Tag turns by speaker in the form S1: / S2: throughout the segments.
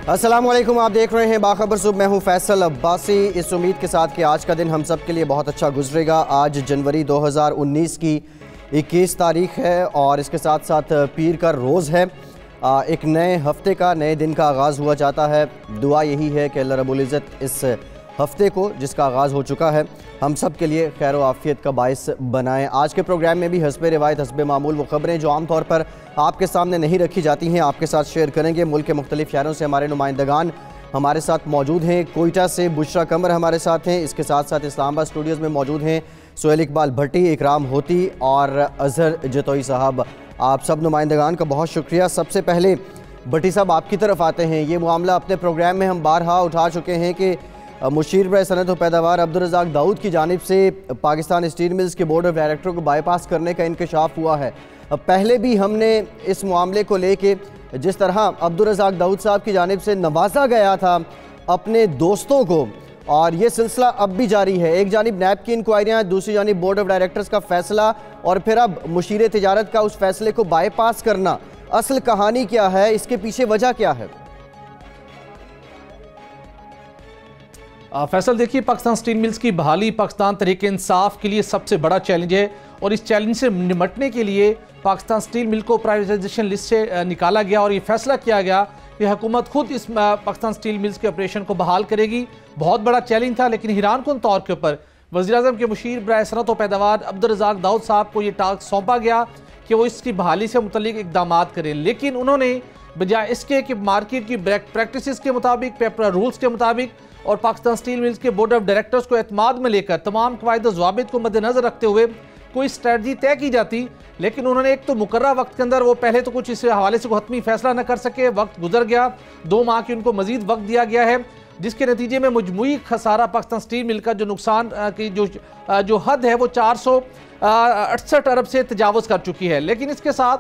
S1: अस्सलाम वालेकुम, आप देख रहे हैं बाखबर सुबह। मैं हूं फैसल अब्बासी, इस उम्मीद के साथ कि आज का दिन हम सब के लिए बहुत अच्छा गुजरेगा। आज जनवरी 2019 की 21 तारीख है और इसके साथ साथ पीर का रोज़ है। एक नए हफ्ते का, नए दिन का आगाज़ हुआ जाता है। दुआ यही है कि अल्लाह रब्बुल इज़्ज़त इस हफ्ते को, जिसका आगाज़ हो चुका है, हम सब के लिए खैर व आफ़ियत का बाइस बनाएं। आज के प्रोग्राम में भी हस्बे रिवायत, हस्बे मामूल वो ख़बरें जो आम तौर पर आपके सामने नहीं रखी जाती हैं, आपके साथ शेयर करेंगे। मुल्क के मुख्तलिफ शहरों से हमारे नुमाइंदगान हमारे साथ मौजूद हैं। कोयटा से बुशरा कमर हमारे साथ हैं। इसके साथ साथ इस्लामाबाद स्टूडियोज़ में मौजूद हैं सोहेल इकबाल भट्टी, इकराम होती और अजहर जतोई साहब। आप सब नुमाइंदगान का बहुत शुक्रिया। सबसे पहले भट्टी साहब आपकी तरफ आते हैं। ये मामला अपने प्रोग्राम में हम बारहा उठा चुके हैं कि मुशीर बर सनत व पैदावार अब्दुल रज़ाक दाऊद की जानिब से पाकिस्तान स्टील मिल्स के बोर्ड ऑफ डायरेक्टर को बाईपास करने का इंकशाफ हुआ है। पहले भी हमने इस मामले को लेके, जिस तरह अब्दुल रज़ाक दाऊद साहब की जानिब से नवाजा गया था अपने दोस्तों को, और ये सिलसिला अब भी जारी है। एक जानिब नैब की इंक्वायरियाँ, दूसरी जानिब बोर्ड ऑफ डायरेक्टर्स का फैसला, और फिर अब मुशीर तिजारत का उस फैसले को बाईपास करना। असल कहानी क्या है, इसके पीछे वजह क्या है?
S2: फैसल, देखिए, पाकिस्तान स्टील मिल्स की बहाली पाकिस्तान तहरीक इंसाफ के लिए सबसे बड़ा चैलेंज है और इस चैलेंज से निपटने के लिए पाकिस्तान स्टील मिल को प्राइवेटाइजेशन लिस्ट से निकाला गया और ये फैसला किया गया कि हुकूमत खुद इस पाकिस्तान स्टील मिल्स के ऑपरेशन को बहाल करेगी। बहुत बड़ा चैलेंज था, लेकिन हैरानकुन तौर के ऊपर वज़ीर-ए-आज़म के मुशीर बराए सनत व पैदावार अब्दुल रज़ाक दाऊद साहब को ये टास्क सौंपा गया कि वो इसकी बहाली से मुतल्लिक इक़दाम करें। लेकिन उन्होंने बजाय इसके कि मार्केट की प्रैक्टिस के मुताबिक, पेपर रूल्स के मुताबिक और पाकिस्तान स्टील मिल्स के बोर्ड ऑफ डायरेक्टर्स को एतमाद में लेकर तमाम कवायद ज़वाबित को मद्देनजर रखते हुए कोई स्ट्रेटजी तय की जाती, लेकिन उन्होंने एक तो मुकर्रर वक्त के अंदर वो पहले तो कुछ इस हवाले से हतमी फैसला न कर सके। वक्त गुजर गया, 2 माह की उनको मजीद वक्त दिया गया है, जिसके नतीजे में मजमूई खसारा पाकिस्तान स्टील मिल का जो नुकसान की जो हद है वो 468 अरब से तजावज़ कर चुकी है। लेकिन इसके साथ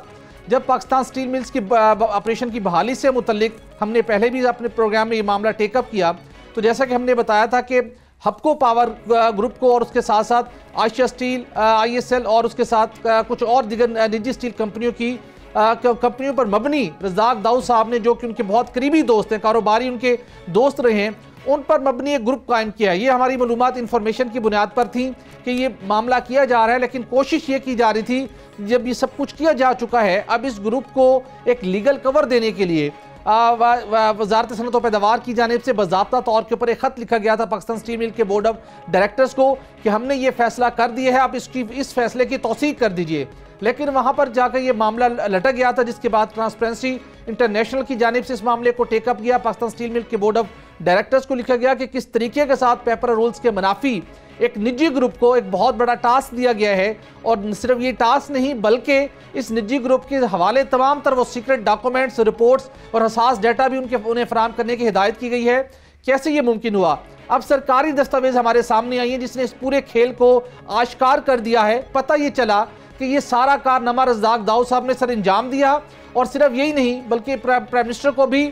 S2: जब पाकिस्तान स्टील मिल्स की ऑपरेशन की बहाली से मुतल्लिक हमने पहले भी अपने प्रोग्राम में ये मामला टेकअप किया, तो जैसा कि हमने बताया था कि हपको पावर ग्रुप को और उसके साथ साथ आयशा स्टील, ISL और उसके साथ कुछ और दिगर निजी स्टील कंपनियों पर मबनी रज़ाक दाऊद साहब ने, जो कि उनके बहुत करीबी दोस्त हैं, कारोबारी उनके दोस्त रहे हैं, उन पर मबनी एक ग्रुप कायम किया है। ये हमारी मालूमात इंफॉर्मेशन की बुनियाद पर थी कि ये मामला किया जा रहा है, लेकिन कोशिश ये की जा रही थी, जब ये सब कुछ किया जा चुका है, अब इस ग्रुप को एक लीगल कवर देने के लिए वज़ारत सनत व पैदावार की जानिब से बाज़ाब्ता तौर के ऊपर एक ख़त लिखा गया था पाकिस्तान स्टील मिल के बोर्ड ऑफ डायरेक्टर्स को कि हमने ये फैसला कर दिया है, आप इस फैसले की तौसीक कर दीजिए। लेकिन वहाँ पर जाकर ये मामला लटक गया था, जिसके बाद ट्रांसपेरेंसी इंटरनेशनल की जानिब से इस मामले को टेकअप किया। पाकिस्तान स्टील मिल के बोर्ड ऑफ डायरेक्टर्स को लिखा गया कि किस तरीके के साथ पेपर रूल्स के मुनाफी एक निजी ग्रुप को एक बहुत बड़ा टास्क दिया गया है, और सिर्फ ये टास्क नहीं बल्कि इस निजी ग्रुप के हवाले तमाम तर वो सीक्रेट डॉक्यूमेंट्स, रिपोर्ट्स और हसास डाटा भी उन्हें फराहम करने की हिदायत की गई है। कैसे ये मुमकिन हुआ? अब सरकारी दस्तावेज हमारे सामने आई हैं जिसने इस पूरे खेल को आश्कार कर दिया है। पता ये चला कि ये सारा कारनामा रज़ाक दाऊद साहब ने सर अंजाम दिया, और सिर्फ यही नहीं बल्कि प्राइम मिनिस्टर को भी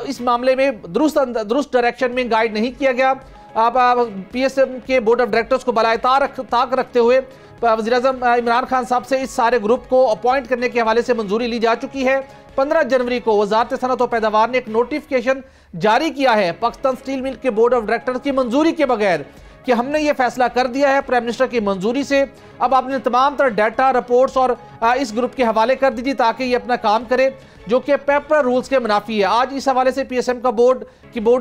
S2: इस मामले में दुरुस्त डायरेक्शन में गाइड नहीं किया गया। PSM के बोर्ड ऑफ डायरेक्टर्स को बलाए ताक रखते हुए वज़ीर-ए-आज़म इमरान खान साहब से इस सारे ग्रुप को अपॉइंट करने के हवाले से मंजूरी ली जा चुकी है। 15 जनवरी को वज़ारत सनत व पैदावार ने एक नोटिफिकेशन जारी किया है पाकिस्तान स्टील मिल के बोर्ड ऑफ डायरेक्टर्स की मंजूरी के बगैर कि हमने ये फैसला कर दिया है प्राइम मिनिस्टर की मंजूरी से, अब आपने तमाम तरह डाटा, रिपोर्ट्स और इस ग्रुप के हवाले कर दीजिए ताकि ये अपना काम करे, जो कि पेपर रूल्स के मुनाफी है। आज इस हवाले से PSM का बोर्ड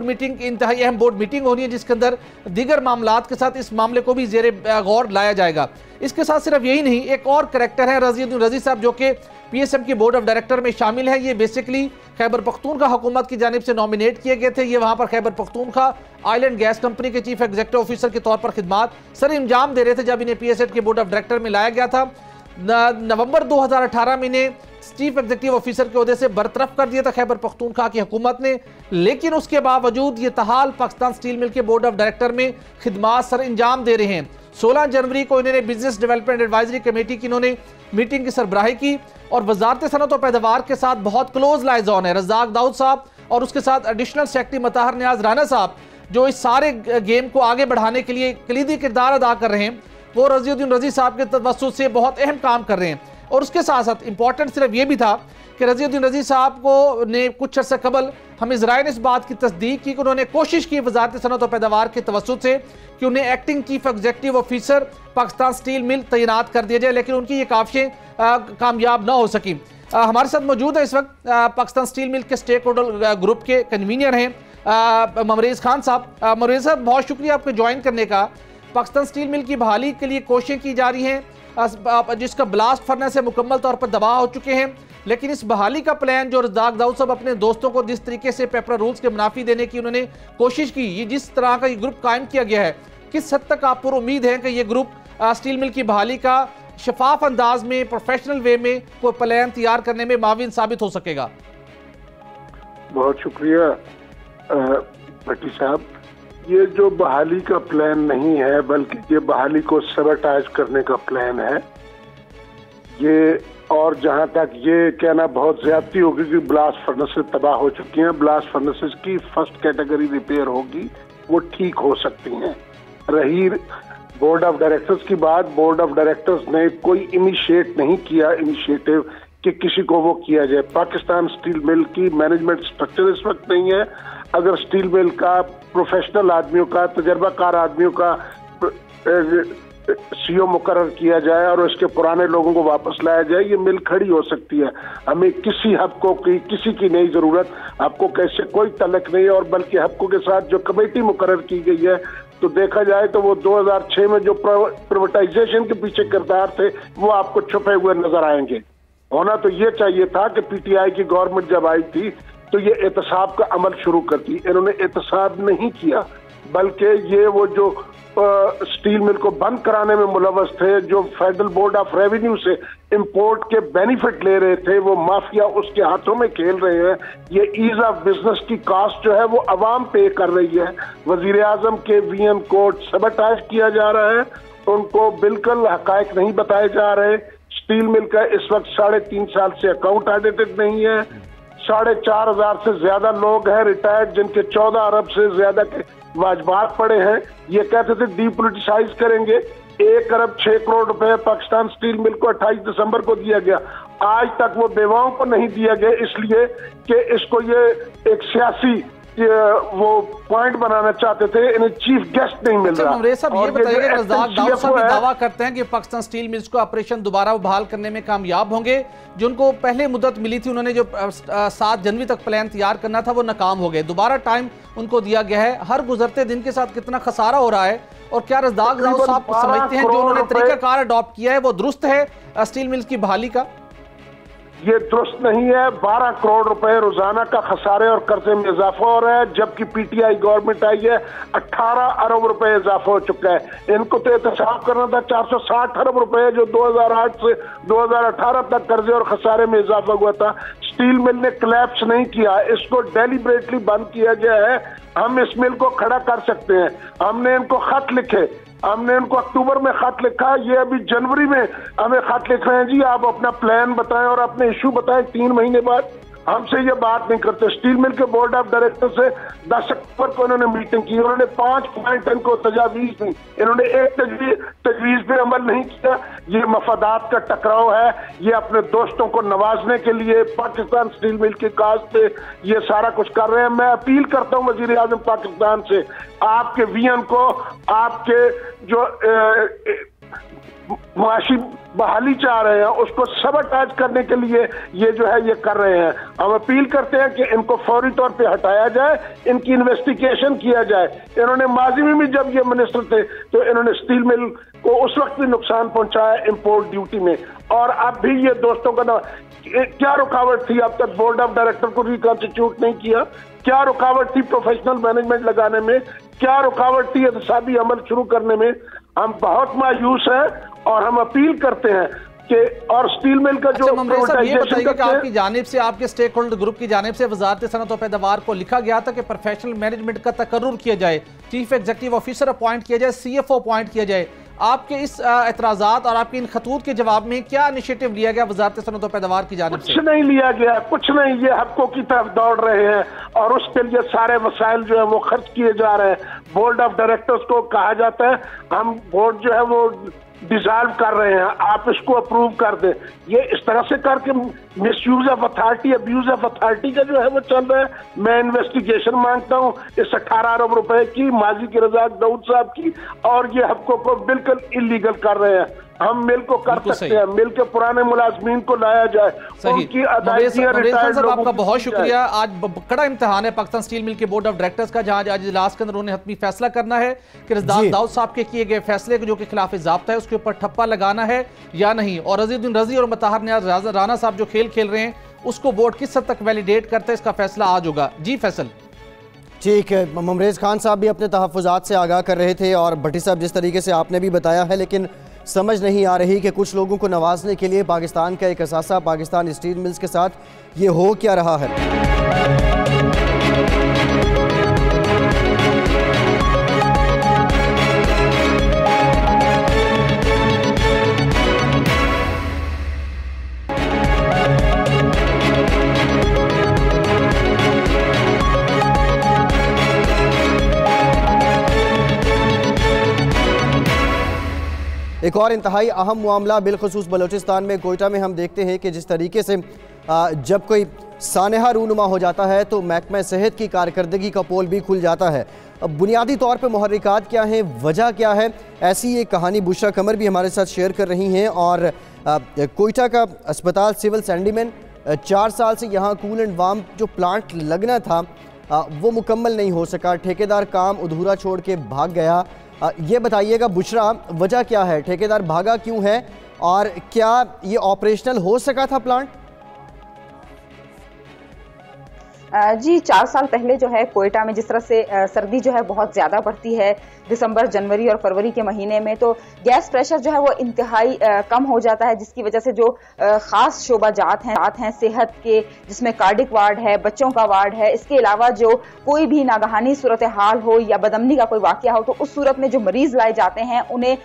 S2: मीटिंग, इंतहाई अहम बोर्ड मीटिंग होनी है, जिसके अंदर दीगर मामलात के साथ इस मामले को भी ज़ेरे गौर लाया जाएगा। इसके साथ सिर्फ यही नहीं, एक और करैक्टर है रज़ी साहब, जो कि PSM की बोर्ड ऑफ डायरेक्टर में शामिल है। ये बेसिकली खैबर पख्तूनख्वा हुकूमत की जानिब से नॉमिनेट किए गए थे। ये वहाँ पर Khyber Pakhtunkhwa oil and gas company के चीफ एग्जीक्यूटिव ऑफिसर के तौर पर खिदमात सर अंजाम दे रहे थे जब इन्हें PSM के बोर्ड ऑफ डायरेक्टर में लाया गया था। नवंबर 2018 में इन्हें चीफ एग्जीक्यूटिव ऑफिसर के ओहदे से बरतरफ कर दिया था खैबर पख्तूनख्वा की हुकूमत ने, लेकिन उसके बावजूद ये तहाल पाकिस्तान स्टील मिल के बोर्ड ऑफ डायरेक्टर में खिदमात सर अंजाम दे रहे हैं। 16 जनवरी को इन्होंने बिजनेस डेवलपमेंट एडवाइजरी कमेटी की इन्होंने मीटिंग की सरबराही की, और वज़ारत सनत व पैदावार के साथ बहुत क्लोज लाइजॉन है रज़ाक दाऊद साहब और उसके साथ एडिशनल सेक्रेटरी मतहर नियाज राना साहब, जो इस सारे गेम को आगे बढ़ाने के लिए कलीदी किरदार अदा कर रहे हैं। वो रज़ीउद्दीन रज़ी साहब के तवस्सुत से बहुत अहम काम कर रहे हैं। और उसके साथ साथ इंपॉर्टेंट सिर्फ ये भी था कि रज़ीउद्दीन रज़ी साहब को ने कुछ अर्से कबल हमें ज़राए ने इस बात की तस्दीक की कि उन्होंने कोशिश की वज़ारत सनअत और पैदावार के तवस्सुत से कि उन्हें acting chief executive officer Pakistan steel mill तैनात कर दिया जाए, लेकिन उनकी ये काविशें कामयाब ना हो सकी। हमारे साथ मौजूद है इस वक्त पाकिस्तान स्टील मिल के स्टेक होल्डर ग्रुप के कन्वीनर हैं ममरेज़ खान साहब। ममरेज़ साहब, बहुत शुक्रिया आपको ज्वाइन करने का। पाकिस्तान स्टील मिल की बहाली के लिए कोशिशें की जा रही हैं, जिसका ब्लास्ट फर्नेस से मुकम्मल तौर पर तबाह हो चुके हैं, लेकिन इस बहाली का प्लान जो रज़ाक दाऊद साहब अपने दोस्तों को जिस तरीके से पेपर रूल्स के मुनाफी देने की उन्होंने कोशिश की, ये जिस तरह का ये ग्रुप कायम किया गया है, किस हद तक आप पर उम्मीद है कि ये ग्रुप स्टील मिल की बहाली का शफाफ अंदाज में, प्रोफेशनल वे में कोई प्लान तैयार करने में माविन साबित हो सकेगा?
S3: बहुत शुक्रिया भट्टी साहब। ये जो बहाली का प्लान नहीं है, बल्कि ये बहाली को सबटाइज करने का प्लान है ये। और जहां तक ये कहना बहुत ज्यादती होगी कि ब्लास्ट फर्नेसेस तबाह हो चुकी हैं, ब्लास्ट फर्नेसेस की फर्स्ट कैटेगरी रिपेयर होगी, वो ठीक हो सकती हैं। रही बोर्ड ऑफ डायरेक्टर्स की बात, बोर्ड ऑफ डायरेक्टर्स ने कोई इनिशिएट नहीं किया इनिशिएटिव कि किसी को वो किया जाए। पाकिस्तान स्टील मिल की मैनेजमेंट स्ट्रक्चर इस वक्त नहीं है। अगर स्टील मिल का प्रोफेशनल आदमियों का, तजर्बाकार आदमियों का सीईओ मुकर्रर किया जाए और उसके पुराने लोगों को वापस लाया जाए, ये मिल खड़ी हो सकती है। हमें किसी हक्कों की, किसी की नहीं जरूरत, हक्कों कैसे कोई तल्लुक नहीं है। और बल्कि हक्कों के साथ जो कमेटी मुकर्रर की गई है, तो देखा जाए तो वो 2006 में जो प्राइवेटाइजेशन के पीछे किरदार थे, वो आपको छुपे हुए नजर आएंगे। होना तो ये चाहिए था कि पीटीआई की गवर्नमेंट जब आई थी तो ये एहतसाब का अमल शुरू करती। इन्होंने एहतसाब नहीं किया, बल्कि ये वो जो स्टील मिल को बंद कराने में मुलव्वस थे, जो फेडरल बोर्ड ऑफ रेवेन्यू से इंपोर्ट के बेनिफिट ले रहे थे, वो माफिया उसके हाथों में खेल रहे हैं। ये ईज ऑफ बिजनेस की कॉस्ट जो है वो अवाम पे कर रही है। वजीर आजम के वीएन कोड सबटाइज किया जा रहा है, उनको बिल्कुल हकायक नहीं बताए जा रहे। स्टील मिल का इस वक्त 3.5 साल से अकाउंट ऑडिटेड नहीं है। 4,500 से ज्यादा लोग हैं रिटायर्ड, जिनके 14 अरब से ज्यादा के वाजबात पड़े हैं। ये कहते थे डीपोलिटिसाइज करेंगे। 1 अरब 6 करोड़ रुपए पाकिस्तान स्टील मिल को 28 दिसंबर को दिया गया। आज तक वो बेवाओं को नहीं दिया गया, इसलिए कि इसको ये एक सियासी वो पॉइंट बनाना चाहते थे। इन्हें चीफ गेस्ट नहीं मिल रहा।
S2: ममरेज़ साहब, ये बताइए, रज़ाक दाऊद साहब दावा करते हैं कि पाकिस्तान स्टील मिल्स को ऑपरेशन दोबारा बहाल करने में कामयाब होंगे। जो उनको पहले मुद्दत मिली थी, उन्होंने जो 7 जनवरी तक प्लान तैयार करना था, वो नाकाम हो गए। दोबारा टाइम उनको दिया गया है। हर गुजरते दिन के साथ कितना खसारा हो रहा है, और क्या रज़ाक दाऊद साहब समझते हैं जो उन्होंने तरीकाकार अडॉप्ट किया है वो दुरुस्त है स्टील मिल्स की बहाली का?
S3: ये दुरुस्त नहीं है। 12 करोड़ रुपए रोजाना का खसारे और कर्जे में इजाफा हो रहा है, जबकि पीटीआई गवर्नमेंट आई है 18 अरब रुपए इजाफा हो चुका है। इनको तो एहतसाब करना था 460 अरब रुपए, जो 2008 से 2018 तक कर्जे और खसारे में इजाफा हुआ था। स्टील मिल ने क्लैप्स नहीं किया, इसको डेलिबरेटली बंद किया गया है। हम इस मिल को खड़ा कर सकते हैं। हमने इनको खत लिखे, हमने इनको अक्टूबर में खत लिखा, ये अभी जनवरी में हमें खत लिख रहे हैं, जी आप अपना प्लान बताएं और अपने इशू बताएं। 3 महीने बाद हमसे ये बात नहीं करते। स्टील मिल के बोर्ड ऑफ डायरेक्टर से 10 अक्टूबर को इन्होंने मीटिंग की, उन्होंने 5 पॉइंट इनको तजावीज दी, इन्होंने एक तजवीज पे अमल नहीं किया। ये मफादात का टकराव है। ये अपने दोस्तों को नवाजने के लिए पाकिस्तान स्टील मिल की काज पे ये सारा कुछ कर रहे हैं। मैं अपील करता हूँ वजीर आजम पाकिस्तान से, आपके वीएन को, आपके जो मुआशी बहाली चाह रहे हैं उसको सबटाइज करने के लिए ये जो है ये कर रहे हैं। हम अपील करते हैं कि इनको फौरी तौर पे हटाया जाए, इनकी इन्वेस्टिगेशन किया जाए। इन्होंने माजी में भी जब ये मिनिस्टर थे तो इन्होंने स्टील मिल को उस वक्त भी नुकसान पहुंचाया इंपोर्ट ड्यूटी में, और अब भी ये दोस्तों का क्या रुकावट थी अब तक बोर्ड ऑफ डायरेक्टर को रिकॉन्स्टिट्यूट नहीं किया? क्या रुकावट थी प्रोफेशनल मैनेजमेंट लगाने में? क्या रुकावट थी एहतसाबी अमल शुरू करने में? हम बहुत मायूस हैं और हम अपील करते हैं कि और स्टील मिल का जो
S2: आपकी जानिब से, आपके स्टेक होल्डर ग्रुप की जानिब से वजारत सनअत और पैदावार को लिखा गया था कि प्रोफेशनल मैनेजमेंट का तकर्रुर किया जाए, चीफ एग्जीक्यूटिव ऑफिसर अपॉइंट किया जाए, सीएफओ अपॉइंट किया जाए। आपके इस एतराजात और आपके इन खतूत के जवाब में क्या इनिशिएटिव लिया गया वजारत सनअत और पैदावार की जानिब से?
S3: कुछ नहीं लिया गया, कुछ नहीं। ये हकों की तरफ दौड़ रहे हैं और उसके लिए सारे वसाइल जो है वो खर्च किए जा रहे हैं। बोर्ड ऑफ डायरेक्टर्स को कहा जाता है हम बोर्ड जो है वो डिसॉल्व कर रहे हैं, आप इसको अप्रूव कर दें। ये इस तरह से करके misuse of authority, abuse of authority का जो है वो चल रहा है। मैं इन्वेस्टिगेशन मांगता हूँ इस 18 अरब रुपए की, माजी के रजाक दाऊद साहब की, और ये हकों को बिल्कुल इलीगल कर रहे हैं। हम मिल को कर सकते हैं, मिल के पुराने मुलाजमीन को लाया जाए, उनकी
S2: अदायगियां। आपका बहुत शुक्रिया। आज कड़ा इम्तिहान है पाकिस्तान स्टील मिल के बोर्ड ऑफ डायरेक्टर्स का, जहां आज इजलास के अंदर उन्होंने हतमी फैसला करना है कि रज़ाक दाऊद साहब के किए गए फैसले जो के खिलाफ ज़ाब्ता है उसके ऊपर ठप्पा लगाना है या नहीं, और रज़ीउद्दीन रज़ी और मतहर नियाज़ राना साहब जो खेल खेल रहे हैं उसको बोर्ड किस हद तक वैलिडेट करता है, इसका फैसला आज होगा। जी फैसल।
S1: ठीक है, ममरेज़ खान साहब भी अपने तहफ़्फ़ुज़ात से आगाह कर रहे थे और भट्टी साहब जिस तरीके से आपने भी बताया है, लेकिन समझ नहीं आ रही कि कुछ लोगों को नवाजने के लिए पाकिस्तान का एक असासा पाकिस्तान स्टील मिल्स के साथ ये हो क्या रहा है। एक और इंतहाई अहम मामला बिलखसूस बलोचिस्तान में कोयटा में हम देखते हैं कि जिस तरीके से जब कोई सानहा रूनुमा हो जाता है तो महकमा सेहत की कारकर्दगी का पोल भी खुल जाता है। अब बुनियादी तौर पर मुहर्रिकात क्या हैं, वजह क्या है, ऐसी एक कहानी बुशरा कमर भी हमारे साथ शेयर कर रही हैं। और कोयटा का अस्पताल सिविल सैंडीमैन 4 साल से यहाँ कूल एंड वार्म जो प्लांट लगना था वो मुकम्मल नहीं हो सका, ठेकेदार काम अधूरा छोड़ के भाग गया। ये बताइएगा बुशरा, वजह क्या है, ठेकेदार भागा क्यों है और क्या ये ऑपरेशनल हो सका था प्लांट?
S4: जी 4 साल पहले जो है कोयटा में जिस तरह से सर्दी जो है बहुत ज़्यादा पड़ती है दिसंबर, जनवरी और फरवरी के महीने में, तो गैस प्रेशर जो है वो इंतहाई कम हो जाता है, जिसकी वजह से जो ख़ास शोबाजात हैं सेहत के, जिसमें कार्डिक वार्ड है, बच्चों का वार्ड है, इसके अलावा जो कोई भी नागहानी सूरत हाल हो या बदमनी का कोई वाक़या हो तो उस सूरत में जो मरीज़ लाए जाते हैं उन्हें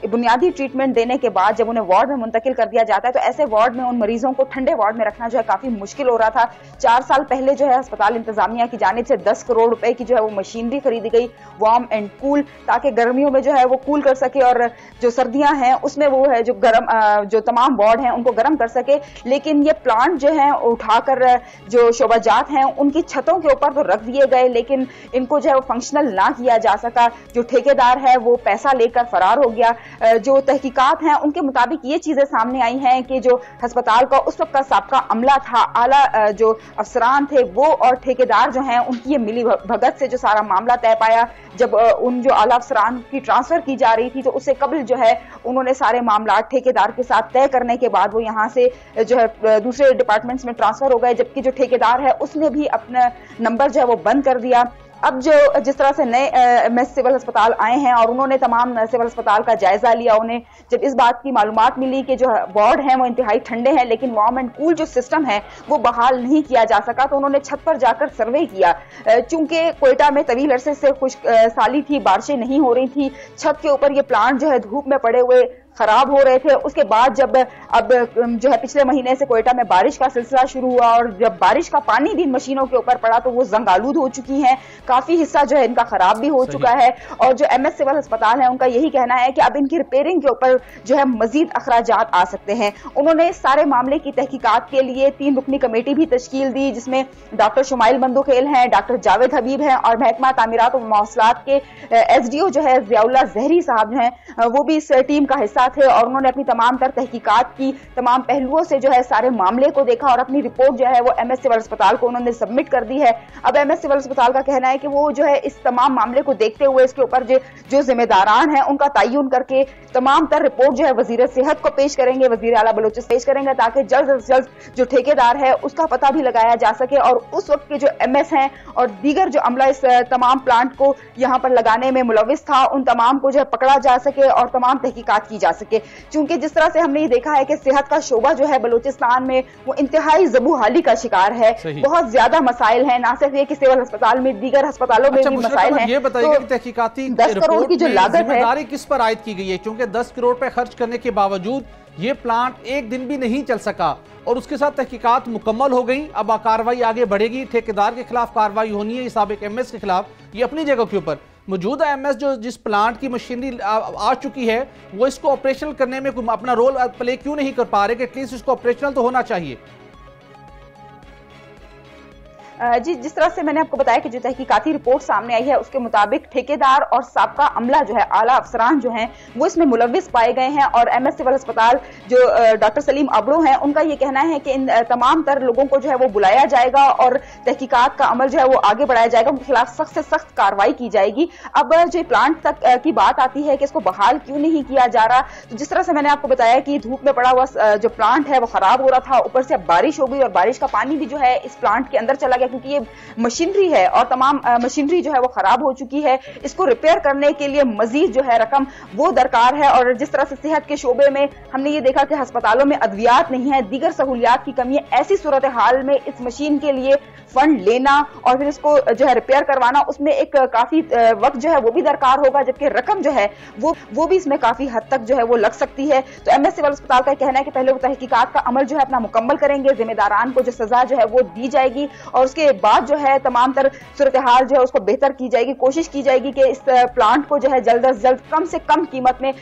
S4: बुनियादी ट्रीटमेंट देने के बाद जब उन्हें वार्ड में मुंतकिल कर दिया जाता है तो ऐसे वार्ड में उन मरीजों को ठंडे वार्ड में रखना जो है काफ़ी मुश्किल हो रहा था। 4 साल पहले जो है अस्पताल इंतजामिया की जानिब से 10 करोड़ रुपए की जो है वो मशीनरी खरीदी गई, वार्म एंड कूल, ताकि गर्मियों में जो है वो कूल कर सके और जो सर्दियां हैं उसमें वो है जो गर्म जो तमाम वार्ड हैं उनको गर्म कर सके। लेकिन ये प्लांट जो है उठाकर जो शोबाजात हैं उनकी छतों के ऊपर तो रख दिए गए, लेकिन इनको जो है वो फंक्शनल ना किया जा सका। जो ठेकेदार है वो पैसा लेकर फरार हो गया। जो तहकीकात हैं उनके मुताबिक ये चीजें सामने आई हैं कि जो अस्पताल का उस वक्त का साबका अमला था, आला जो अफसरान थे, वो और ठेकेदार जो हैं उनकी ये मिली भगत से जो सारा मामला तय पाया। जब उन जो आला अफसरान की ट्रांसफर की जा रही थी तो उससे कबल जो है उन्होंने सारे मामला ठेकेदार के साथ तय करने के बाद वो यहाँ से जो है दूसरे डिपार्टमेंट्स में ट्रांसफर हो गए, जबकि जो ठेकेदार है उसने भी अपना नंबर जो है वो बंद कर दिया। अब जो जिस तरह से नए एमएस सिविल अस्पताल आए हैं और उन्होंने तमाम सिविल अस्पताल का जायजा लिया, उन्हें जब इस बात की मालूमात मिली कि जो वार्ड हैं वो इंतहाई ठंडे हैं लेकिन वार्म एंड कूल जो सिस्टम है वो बहाल नहीं किया जा सका, तो उन्होंने छत पर जाकर सर्वे किया। चूंकि कोयटा में तवील अरसे से खुश्क साली थी, बारिशें नहीं हो रही थी, छत के ऊपर ये प्लांट जो है धूप में पड़े हुए खराब हो रहे थे। उसके बाद जब अब जो है पिछले महीने से कोयटा में बारिश का सिलसिला शुरू हुआ और जब बारिश का पानी भी इन मशीनों के ऊपर पड़ा तो वो जंग आलूद हो चुकी हैं, काफी हिस्सा जो है इनका खराब भी हो चुका है। और जो एमएस सिविल अस्पताल है उनका यही कहना है कि अब इनकी रिपेयरिंग के ऊपर जो है मजीद अखराजात आ सकते हैं। उन्होंने इस सारे मामले की तहकीकात के लिए 3 रुकनी कमेटी भी तश्कील दी, जिसमें डॉक्टर शुमाइल बंदुखेल हैं, डॉक्टर जावेद हबीब हैं और महकमा तामीरात और मौसलात के एसडीओ जो है ज़ियाउल्लाह ज़हरी साहब हैं, वो भी इस टीम का हिस्सा थे और उन्होंने अपनी तमाम तर तहकीकात की, तमाम पहलुओं से जो है सारे मामले को देखा और अपनी रिपोर्ट जो है वो एमएस सिविल अस्पताल को उन्होंने सबमिट कर दी है। अब एमएस सिविल अस्पताल का कहना है कि वो जो है इस तमाम मामले को देखते हुए इसके ऊपर जो जिम्मेदारान हैं उनका तयन करके तमाम तर रिपोर्ट जो है वजीर सेहत को पेश करेंगे, वजीर आला बलोचिस्तान पेश करेंगे, ताकि जल्द से जल्द जो ठेकेदार है उसका पता भी लगाया जा सके और उस वक्त के जो एमएस हैं और दीगर जो अमला इस तमाम प्लांट को यहाँ पर लगाने में मुलविस था उन तमाम को जो है पकड़ा जा सके और तमाम तहकीकात की जा सके। चूंकि जिस तरह से हमने ये देखा है कि सेहत का शोबा जो है बलूचिस्तान में वो इंतहाई ज़बूहाली का शिकार है, बहुत ज्यादा मसाइल हैं, ना सिर्फ ये कि सिविल अस्पताल में दीगर अस्पतालों में भी मसाइल हैं।
S2: ये बताइए कि तहकीकाती
S4: 10 करोड़ की जो लागत है
S2: जिम्मेदारी किस पर आयद की गई है, क्योंकि 10 करोड़ रुपए खर्च करने के बावजूद ये प्लांट एक दिन भी नहीं चल सका और उसके साथ तहकीकात मुकम्मल हो गई। अब कार्रवाई आगे बढ़ेगी, ठेकेदार के खिलाफ कार्रवाई होनी है, साबिक एमएस के खिलाफ, ये अपनी जगह के ऊपर, मौजूदा एमएस जो जिस प्लांट की मशीनरी आ चुकी है वो इसको ऑपरेशनल करने में अपना रोल प्ले क्यों नहीं कर पा रहे कि एटलीस्ट इसको ऑपरेशनल तो होना चाहिए?
S4: जी, जिस तरह से मैंने आपको बताया कि जो तहकीकाती रिपोर्ट सामने आई है उसके मुताबिक ठेकेदार और साबका अमला जो है, आला अफसरान जो हैं, वो इसमें मुलविस पाए गए हैं। और एमएस सिविल अस्पताल जो डॉक्टर सलीम अबड़ो हैं, उनका ये कहना है कि इन तमाम तर लोगों को जो है वो बुलाया जाएगा और तहकीकात का अमल जो है वो आगे बढ़ाया जाएगा, उनके खिलाफ सख्त से सख्त कार्रवाई की जाएगी। अब जो प्लांट तक की बात आती है कि इसको बहाल क्यों नहीं किया जा रहा, तो जिस तरह से मैंने आपको बताया कि धूप में पड़ा हुआ जो प्लांट है वो खराब हो रहा था, ऊपर से अब बारिश हो गई और बारिश का पानी भी जो है इस प्लांट के अंदर चला गया, क्योंकि ये मशीनरी है और तमाम मशीनरी जो है वो खराब हो चुकी है। इसको रिपेयर करने के लिए मजीद जो है रकम वो दरकार है। और जिस तरह से सेहत के शोबे में हमने ये देखा कि अस्पतालों में अद्वियात नहीं है, दीगर सहूलियात की कमी है, ऐसी सूरत हाल में इस मशीन के लिए फंड लेना और फिर इसको जो है रिपेयर करवाना, उसमें एक काफी वक्त जो है वो भी दरकार होगा, जबकि रकम जो है वो भी इसमें काफी हद तक जो है वो लग सकती है। तो एमएस सिविल अस्पताल का कहना है कि पहले वो तहकीकात का अमल जो है अपना मुकम्मल करेंगे, जिम्मेदारान को जो सजा जो है वो दी जाएगी और उसके बाद जो है तमाम तर सूरत हाल जो है उसको बेहतर की जाएगी। कोशिश की जाएगी कि इस प्लांट को जो है जल्द अज जल्द कम से कम कीमत में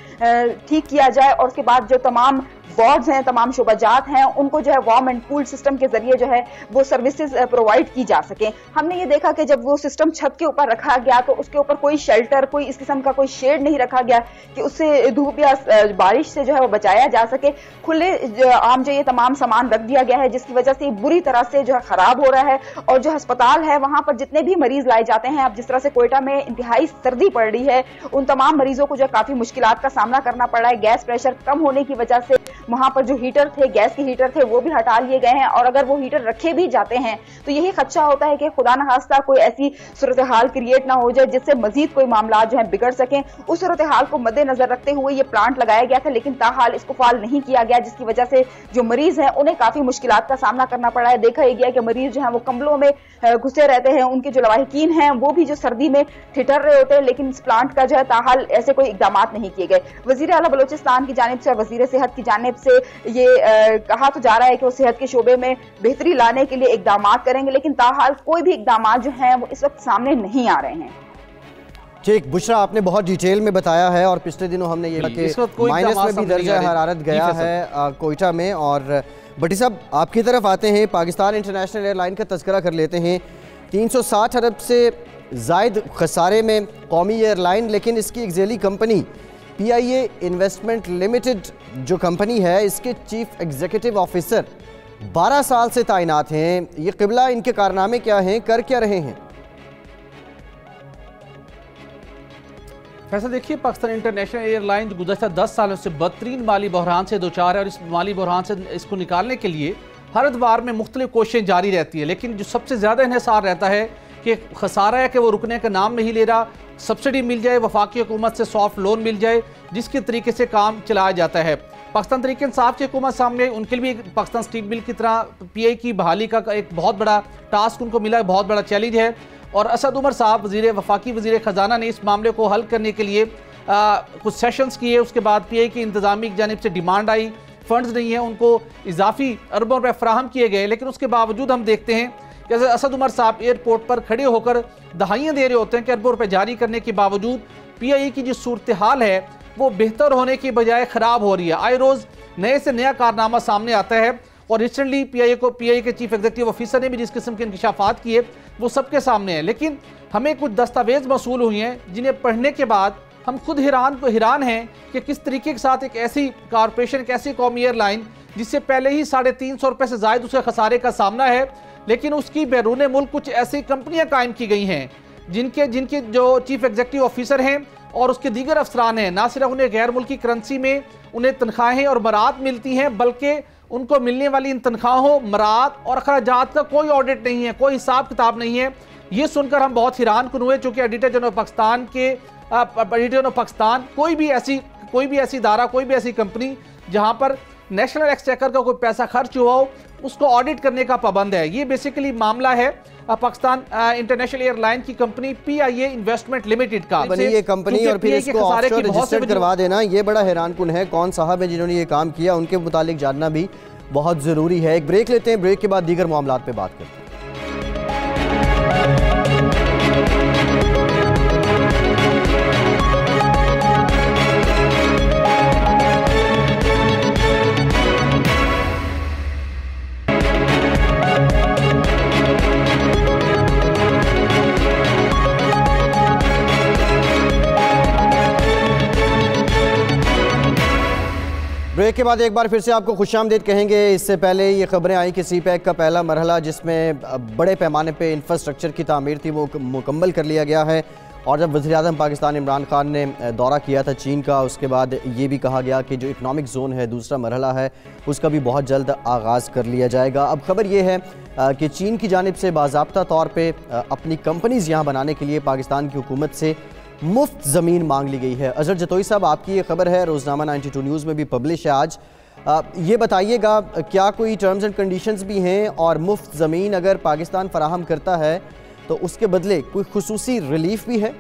S4: ठीक किया जाए और उसके बाद जो तमाम वार्ड्स हैं, तमाम शोबाजात हैं, उनको जो है वार्म एंड कूल सिस्टम के जरिए जो है वो सर्विसेज प्रोवाइड की जा सके। हमने ये देखा कि जब वो सिस्टम छत के ऊपर रखा गया तो उसके ऊपर कोई शेल्टर, कोई इस किस्म का कोई शेड नहीं रखा गया कि उससे धूप या बारिश से जो है वो बचाया जा सके। खुले आम जो ये तमाम सामान रख दिया गया है, जिसकी वजह से बुरी तरह से जो है खराब हो रहा है। और जो अस्पताल है वहां पर जितने भी मरीज लाए जाते हैं, अब जिस तरह से कोयटा में इंतहाई सर्दी पड़ रही है, उन तमाम मरीजों को जो काफी मुश्किलात का सामना करना पड़ रहा है। गैस प्रेशर कम होने की वजह से वहां पर जो हीटर थे, गैस के हीटर थे, वो भी हटा लिए गए हैं। और अगर वो हीटर रखे भी जाते हैं तो यही खदशा होता है कि खुदा न खास्ता कोई ऐसी सूरत हाल क्रिएट ना हो जाए जिससे मजीद कोई मामला जो है बिगड़ सकें। उस सूरत हाल को मद्देनजर रखते हुए ये प्लांट लगाया गया था, लेकिन ताहाल इसको फाल नहीं किया गया, जिसकी वजह से जो मरीज हैं उन्हें काफी मुश्किलात का सामना करना पड़ा है। देखा ही गया कि मरीज जो है वो कंबलों में घुसे रहते हैं, उनके जो लवाहिकीन हैं वो भी जो सर्दी में ठिठर रहे होते हैं, लेकिन इस प्लांट का जो है ताहाल ऐसे कोई इकदाम नहीं किए गए। वजीर आला बलोचिस्तान की जानिब से और वजीर सेहत की जानिब से ये कहा तो जा रहा है कि वो सेहत के शोबे में बेहतरी लाने के लिए इकदाम करेंगे, लेकिन ताहाल कोई भी इकदाम जो हैं वो इस वक्त सामने नहीं आ रहे हैं।
S1: ठीक, बुशरा आपने बहुत डिटेल में बताया है और पिछले दिनों हमने ये माइनस में भी दर्जा हरारत गया है कोयटा में। और भट्टी साहब आपकी तरफ आते हैं, पाकिस्तान इंटरनेशनल एयरलाइन का तज़किरा कर लेते हैं। 360 अरब से ज़ायद खसारे में कौमी एयरलाइन, लेकिन इसकी एक ज़ेली कंपनी PIA इन्वेस्टमेंट लिमिटेड जो कंपनी है, इसके चीफ एग्जीक्यूटिव ऑफिसर 12 साल से तैनात हैं। ये क़िबला, इनके कारनामे क्या हैं, कर क्या रहे हैं?
S2: फैसला देखिए, पाकिस्तान इंटरनेशनल एयरलाइन गुज़श्ता 10 सालों से बदतरीन माली बहरान से दो चार है और इस माली बहरान से इसको निकालने के लिए हर अदवार में मुख्तलिफ कोशिशें जारी रहती है, लेकिन जो सबसे ज़्यादा इन्हिसार रहता है कि खसारा है कि वो रुकने का नाम नहीं ले रहा। सब्सिडी मिल जाए, वफाकी हुकूमत से सॉफ्ट लोन मिल जाए, जिसके तरीके से काम चलाया जाता है। पाकिस्तान तहरीक इंसाफ की हुकूमत सामने उनके लिए पाकिस्तान स्टील मिल की तरह PI की बहाली का एक बहुत बड़ा टास्क उनको मिला है, बहुत बड़ा चैलेंज है। और असद उमर साहब वफाकी वज़ीर ख़जाना ने इस मामले को हल करने के लिए कुछ सेशंस किए। उसके बाद PI की इंतज़ामी की जानिब से डिमांड आई, फंड्स नहीं है, उनको इजाफी अरबों रुपये फराहम किए गए, लेकिन उसके बावजूद हम देखते हैं जैसे असद उमर साहब एयरपोर्ट पर खड़े होकर दहाइयाँ दे रहे होते हैं कि अरबों रुपये जारी करने के बावजूद PI की जो सूरत हाल है वो बेहतर होने की बजाय ख़राब हो रही है। आए रोज़ नए से नया कारनामा सामने आता है और रिसेंटली PI के चीफ एग्जीक्यूटिव ऑफिसर ने भी जिस किस्म के इंकशाफात किए वो सबके सामने है। लेकिन हमें कुछ दस्तावेज मौसूल हुई हैं जिन्हें पढ़ने के बाद हम खुद हैरान हैं कि किस तरीके के साथ एक ऐसी कारपोरेशन, एक ऐसी कौमी एयरलाइन जिससे पहले ही 350 रुपये से ज़ायद उसके खसारे का सामना है, लेकिन उसकी बैरून मुल्क कुछ ऐसी कंपनियां कायम की गई हैं जिनके जो चीफ एग्जीक्यूटिव ऑफिसर हैं और उसके दीगर अफसरान हैं, ना सिर्फ उन्हें गैर मुल्की करेंसी में उन्हें तनख्वाहें और मरात मिलती हैं, बल्कि उनको मिलने वाली इन तनख्वाहों, मरात और अखराजात का कोई ऑडिट नहीं है, कोई हिसाब किताब नहीं है। ये सुनकर हम बहुत हैरान हुए, चूँकि एडिटर जनरल पाकिस्तान कोई भी ऐसी इदारा, कोई भी ऐसी कंपनी जहाँ पर नेशनल एक्सचेकर का कोई पैसा खर्च हुआ हो उसको ऑडिट करने का पाबंद है। ये बेसिकली मामला है पाकिस्तान इंटरनेशनल एयरलाइन की कंपनी PIA इन्वेस्टमेंट लिमिटेड का।
S1: ये कंपनी और फिर इसको ऑफशोर रजिस्टर्ड करवा देना, ये बड़ा हैरानकुन है। कौन साहब है जिन्होंने ये काम किया, उनके मुतालिक जानना भी बहुत ज़रूरी है। एक ब्रेक लेते हैं, ब्रेक के बाद दीगर मामलात पे बात करते हैं। के बाद एक बार फिर से आपको खुशामदीद कहेंगे। इससे पहले ये खबरें आई कि सी पैक का पहला मरहला जिसमें बड़े पैमाने पे इंफ्रास्ट्रक्चर की तामीर थी वो मुकम्मल कर लिया गया है। और जब वज़ीर-ए-आज़म पाकिस्तान इमरान खान ने दौरा किया था चीन का, उसके बाद ये भी कहा गया कि जो इकनॉमिक जोन है दूसरा मरहला है उसका भी बहुत जल्द आगाज़ कर लिया जाएगा। अब खबर ये है कि चीन की जानिब से बाज़ाब्ता तौर पर अपनी कंपनीज़ यहाँ बनाने के लिए पाकिस्तान की हुकूमत से मुफ्त ज़मीन मांग ली गई है। अजहर जतोई साहब, आपकी ये खबर है, रोज़नामा 92 न्यूज़ में भी पब्लिश है आज। ये बताइएगा क्या कोई टर्म्स एंड कंडीशंस भी हैं, और मुफ्त ज़मीन अगर पाकिस्तान फराहम करता है तो उसके बदले कोई खुसूसी रिलीफ भी है?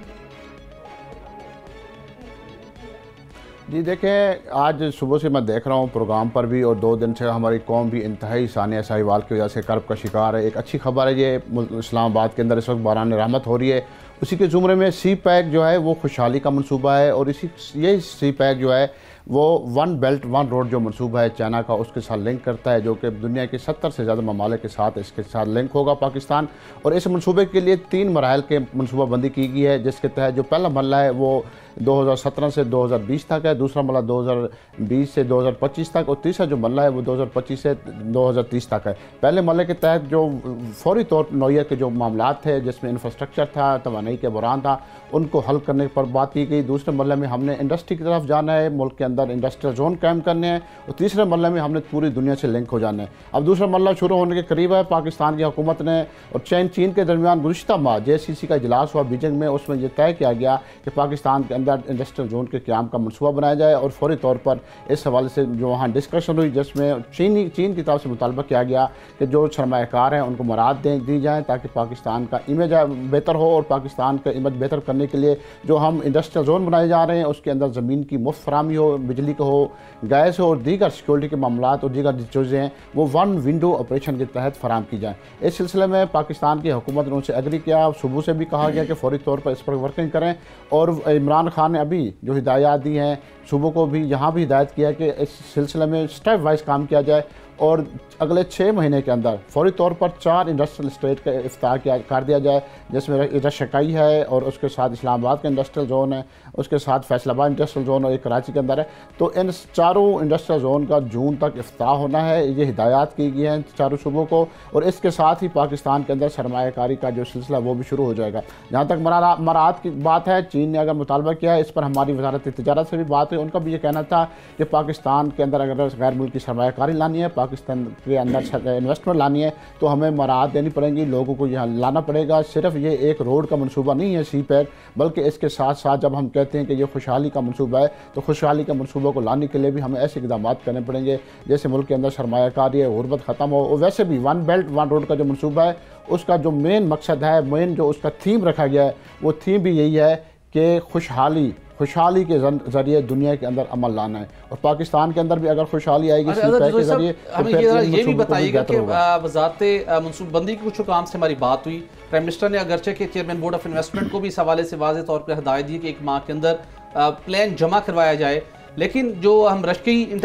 S5: जी देखें, आज सुबह से मैं देख रहा हूँ प्रोग्राम पर भी, और 2 दिन से हमारी कौम भी इंतहाई सानिया साहिवाल की वजह से कर्ब का शिकार है। एक अच्छी खबर है, ये इस्लामाबाद के अंदर इस वक्त बारान रहमत हो रही है। उसी के ज़ुमरे में सी पैक जो है वो खुशहाली का मंसूबा है, और ये सी पैक जो है वो 1 बेल्ट 1 रोड जो मंसूबा है चाइना का, उसके साथ लिंक करता है, जो कि दुनिया के 70 से ज़्यादा ममालिक के साथ इसके साथ लिंक होगा पाकिस्तान। और इस मंसूबे के लिए 3 मराहल के मनसूबाबंदी की गई है, जिसके तहत जो पहला मरहला है वो 2017 से 2020 तक है, दूसरा मरहला 2020 से 2025 तक, और तीसरा जो मरहला है वो 2025 से 2030 तक है। पहले मरहले के तहत जो फौरी तौर नौयत के जो मामला थे, जिसमें इंफ्रास्ट्रक्चर था, तवानाई के बहरान था, उनको हल करने पर बात की गई। दूसरे मरहले में हमने इंडस्ट्री की तरफ जाना है, मुल्क के अंदर इंडस्ट्रियल जोन कायम करने हैं, और तीसरे मरहले में हमने पूरी दुनिया से लिंक हो जाना है। अब दूसरा मरहला शुरू होने के करीब है। पाकिस्तान की हुकूमत ने और चीन के दरमियान गुज़िश्ता माह JCC का इजलास हुआ बीजिंग में, उसमें यह तय किया गया कि पाकिस्तान के अंदर इंडस्ट्रियल जोन के क़याम का मनसूबा बनाया जाए, और फौरी तौर पर इस हवाले से जो वहाँ डिस्कशन हुई, जिसमें चीन की तरफ से मुतालबा किया गया कि जो सरमायाकार हैं उनको मराद दी जाएँ, ताकि पाकिस्तान का इमेज बेहतर हो, और पाकिस्तान का इमेज बेहतर करने के लिए जो हम इंडस्ट्रियल जोन बनाए जा रहे हैं उसके अंदर ज़मीन की मुफ्त फराहमी हो, बिजली का हो, गैस हो, और दीगर सिक्योरिटी के मामला और दीगर चीज़ें हैं वो 1 विंडो ऑपरेशन के तहत फराहम की जाएँ। इस सिलसिले में पाकिस्तान की हुकूमत ने उनसे एग्री किया। सुबह से भी कहा गया कि फौरी तौर पर इस पर वर्किंग करें, और इमरान खान ने अभी जो हिदायत दी हैं, सुबह को भी यहाँ भी हिदायत किया कि इस सिलसिले में स्टेप वाइज काम किया जाए, और अगले 6 महीने के अंदर फौरी तौर पर 4 इंडस्ट्रियल स्टेट का इफ्तार कर दिया जाए, जिसमें रशकाई है, और उसके साथ इस्लामाबाद का इंडस्ट्रियल जोन है, उसके साथ फैसलाबाद इंडस्ट्रियल जोन और एक कराची के अंदर है। तो इन चारों इंडस्ट्रियल जोन का जून तक इफ्तार होना है, ये हिदायत की गई हैं चारों सूबों को, और इसके साथ ही पाकिस्तान के अंदर सरमायाकारी का जो सिलसिला वो भी शुरू हो जाएगा। जहाँ तक मराद की बात है, चीन ने अगर मुतालबा किया है, इस पर हमारी वजारत तिजारत से भी बात हुई, उनका भी ये कहना था कि पाकिस्तान के अंदर अगर गैर मुल्की सरमायाकारी लानी है, पाकिस्तान के अंदर इन्वेस्टमेंट लानी है, तो हमें मराहत देनी पड़ेंगी, लोगों को यहाँ लाना पड़ेगा। सिर्फ ये एक रोड का मनसूबा नहीं है सी पैक, बल्कि इसके साथ साथ जब हम कहते हैं कि ये खुशहाली का मनसूबा है, तो खुशहाली का मनसूबा को लाने के लिए भी हमें ऐसे इक़दाम करने पड़ेंगे जैसे मुल्क के अंदर सरमायाकारी है, गुरबत ख़त्म हो। और वैसे भी 1 बेल्ट 1 रोड का जो मनसूबा है उसका जो मेन मकसद है, मेन जो उसका थीम रखा गया है, वो थीम भी यही है कि खुशहाली के जरिए दुनिया के अंदर अमल लाना है, और पाकिस्तान के अंदर भी अगर खुशहाली आएगी सी पैक के जरिए,
S2: हमें ये भी बताइएगा कि वज़ारत मनसूबाबंदी के कुछ काम से हमारी बात हुई। प्राइम मिनिस्टर ने अगरचे के चेयरमैन बोर्ड ऑफ इन्वेस्टमेंट को भी इस हवाले से वाज़ेह तौर पर हिदायत दी कि 1 माह के अंदर प्लान जमा करवाया जाए, लेकिन जो हम रशकी